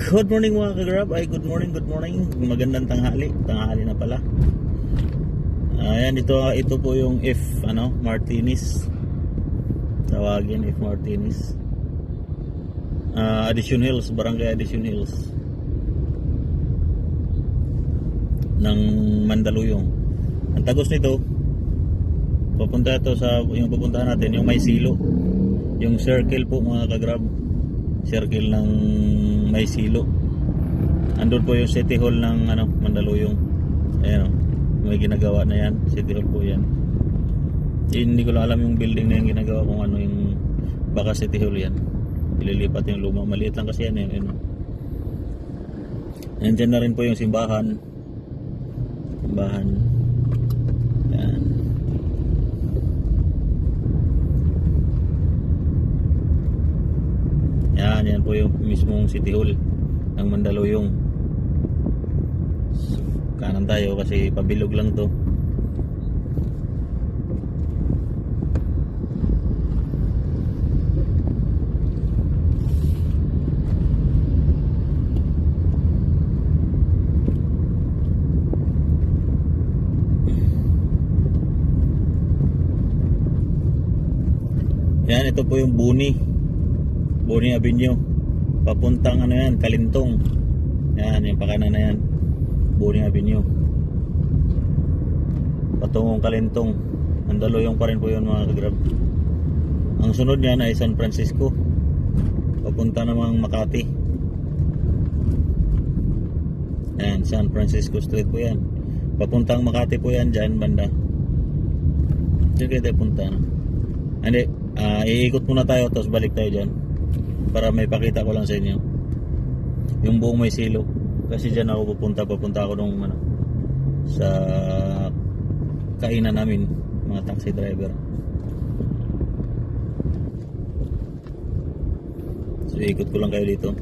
Good morning mga kagrab. Ay, good morning. Magandang tanghali na pala. Ayan, ito po yung Martinez. Tawagin F Martinez. Addition Hills, Barangay Addition Hills ng Mandaluyong. Ang tagos nito, papunta ito sa yung pupuntahan natin, yung may silo. Yung circle po mga kagrab. Circle ng may silo. Andun po yung City Hall ng Mandaluyong. Ayan, may ginagawa na yan. City Hall po yan. Hindi ko lang alam yung building na yung ginagawa kung ano yung, baka City Hall yan. Ililipat yung luma. Maliit lang kasi yan. Nandiyan na rin po yung simbahan. Yan. Yan po yung mismong City Hall ng Mandaluyong. So, kanan tayo kasi pabilog lang to. Yan, ito po yung Buni Avenue. Papuntang Kalintong. Yan, yung pakanan na yan. Buni Avenue. Patungong Kalintong. Mandaluyong pa rin po yun mga kagrab. Ang sunod niyan ay San Francisco. Papunta namang Makati. Yan, San Francisco Street po yan. Papuntang Makati po yan dyan banda. Diyan kayo tayo punta Hindi, iikot muna tayo tapos balik tayo dyan para may pakita ko lang sa inyo yung buong may silo, kasi dyan ako papunta ako nung sa kainan namin mga taxi driver. So iikot ko lang kayo dito.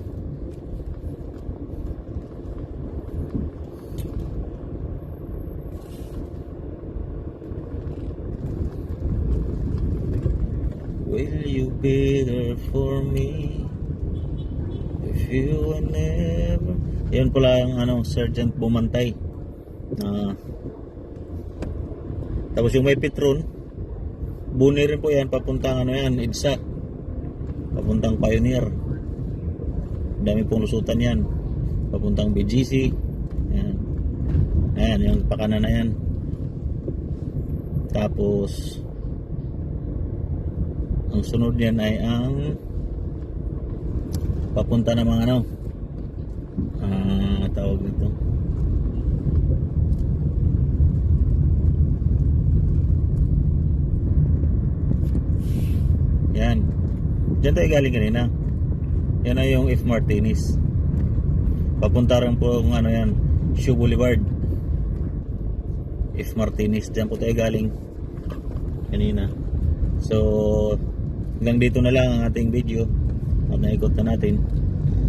Will you be there for me if you were never... Yan pala ang Sergeant Bumantay. Tapos yung may Petron, Buni rin po yan, papuntang EDSA, papuntang Pioneer. Dami pong lusutan yan, papuntang BGC. Ayan, yung pakanan na yan. Tapos ang sunod niyan ay ang papunta ng mga tawag nito, yan, dyan tayo galing kanina. Yan ay yung F Martinez. Papunta rin po kung yan, Shoe Boulevard. F Martinez, dyan po tayo galing kanina. So hanggang dito na lang ang ating video at naikot na natin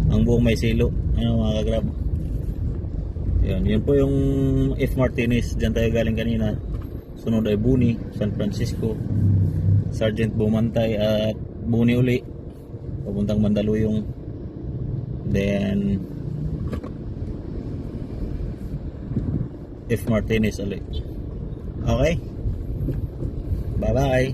ang buong may silo mga kagrab. Yan po yung F Martinez, dyan tayo galing kanina. Sunod ay Buni, San Francisco, Sergeant Bumantay at Buni uli papuntang Mandaluyong, then F Martinez uli. Okay, bye bye.